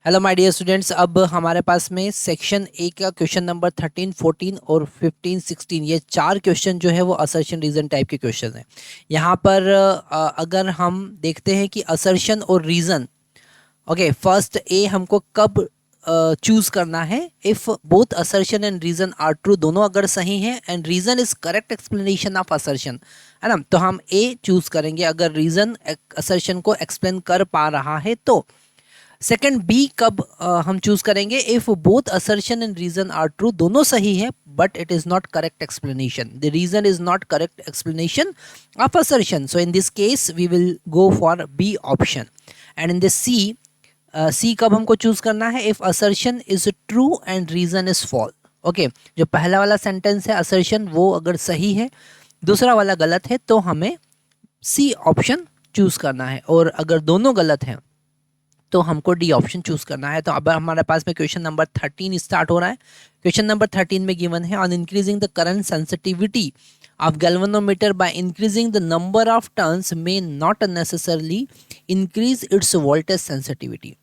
Hello my dear students. अब हमारे पास में सेक्शन ए का क्वेश्चन नंबर 13, 14 और 15, 16 ये चार क्वेश्चन जो है वो असर्शन रीजन टाइप के क्वेश्चन हैं। यहाँ पर अगर हम देखते हैं कि असर्शन और रीजन, ओके, फर्स्ट ए हमको कब चूज करना है, if both assertion and reason are true, दोनों अगर सही हैं and reason is correct explanation of assertion, है ना, तो हम ए चूज करेंगे अगर रीजन असर्शन को एक्सप्लेन कर पा रहा है तो। सेकंड बी कब हम चूज करेंगे, if both assertion and reason are true, दोनों सही है but it is not correct explanation, the reason is not correct explanation of assertion, so in this case we will go for B option. And in this C, C कब हमको choose करना है, if assertion is true and reason is false. Okay, जो पहला वाला sentence है assertion वो अगर सही है, दूसरा वाला गलत है, तो हमें सी ऑप्शन चूज करना है, और अगर दोनों गलत हैं तो हमको डी ऑप्शन चूज करना है। तो अब हमारे पास में क्वेश्चन नंबर 13 स्टार्ट हो रहा है। क्वेश्चन नंबर 13 में गिवन है, on increasing the current sensitivity of galvanometer by increasing the number of turns may not necessarily increase its voltage sensitivity.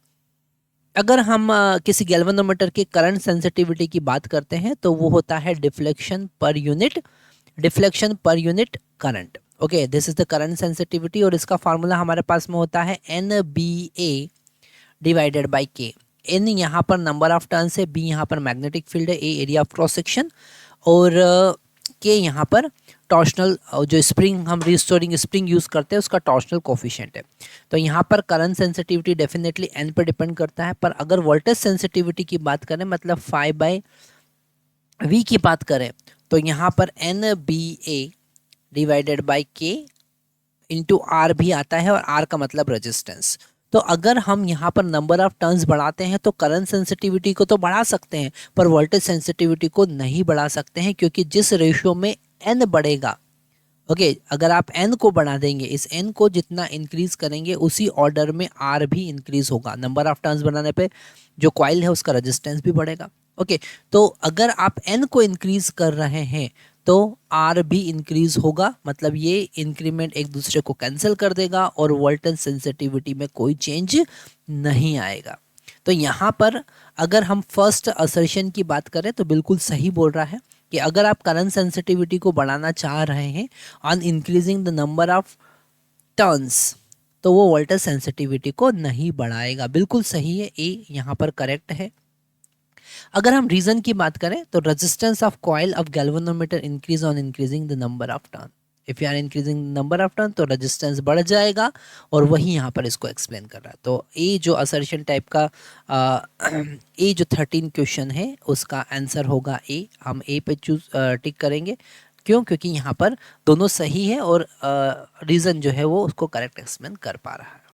अगर हम किसी गैल्वेनोमीटर के करंट सेंसिटिविटी की बात करते हैं तो वो होता है deflection per unit, deflection per unit current. Okay, this is the current sensitivity, और इसका फार्मूला हमारे पास में होता है NBA डिवाइडेड बाई के। एन यहाँ पर नंबर ऑफ टर्न्स है, बी यहाँ पर मैग्नेटिक फील्ड है, ए एरिया ऑफ क्रॉस सेक्शन, और के यहाँ पर टॉर्शनल, जो स्प्रिंग हम रिस्टोरिंग स्प्रिंग यूज़ करते हैं उसका टॉर्शनल कोफिशिएंट है। तो यहाँ पर करंट सेंसिटिविटी डेफिनेटली एन पर डिपेंड करता है, पर अगर वोल्टेज सेंसिटिविटी की बात करें, मतलब 5/V की बात करें, तो यहाँ पर NBA डिवाइडेड बाई के इंटू आर भी आता है, और आर का मतलब रेजिस्टेंस। तो अगर हम यहाँ पर नंबर ऑफ टर्न्स बढ़ाते हैं तो करंट सेंसिटिविटी को तो बढ़ा सकते हैं, पर वोल्टेज सेंसिटिविटी को नहीं बढ़ा सकते हैं, क्योंकि जिस रेशियो में एन बढ़ेगा, ओके, अगर आप एन को बढ़ा देंगे, इस एन को जितना इंक्रीज करेंगे उसी ऑर्डर में आर भी इंक्रीज होगा। नंबर ऑफ टर्न्स बढ़ाने पे जो कॉइल है उसका रेजिस्टेंस भी बढ़ेगा। ओके, तो अगर आप एन को इंक्रीज कर रहे हैं तो आर भी इंक्रीज होगा, मतलब ये इंक्रीमेंट एक दूसरे को कैंसिल कर देगा और वोल्टेज सेंसिटिविटी में कोई चेंज नहीं आएगा। तो यहाँ पर अगर हम फर्स्ट असर्शन की बात करें तो बिल्कुल सही बोल रहा है कि अगर आप करंट सेंसिटिविटी को बढ़ाना चाह रहे हैं on increasing the number of turns, तो वो वोल्टेज सेंसिटिविटी को नहीं बढ़ाएगा। बिल्कुल सही है, ए यहाँ पर करेक्ट है। अगर हम रीजन की बात करें तो resistance of coil of galvanometer increase on increasing the number of turn. If you are increasing number of turn तो रेजिस्टेंस बढ़ जाएगा, और वही यहाँ पर इसको एक्सप्लेन कर रहा है। तो ए जो असर्शन टाइप का ए जो 13 क्वेश्चन है उसका आंसर होगा ए। हम ए पे चूज टिक करेंगे, क्यों? क्योंकि यहाँ पर दोनों सही है और रीज़न जो है वो उसको करेक्ट एक्सप्लेन कर पा रहा है।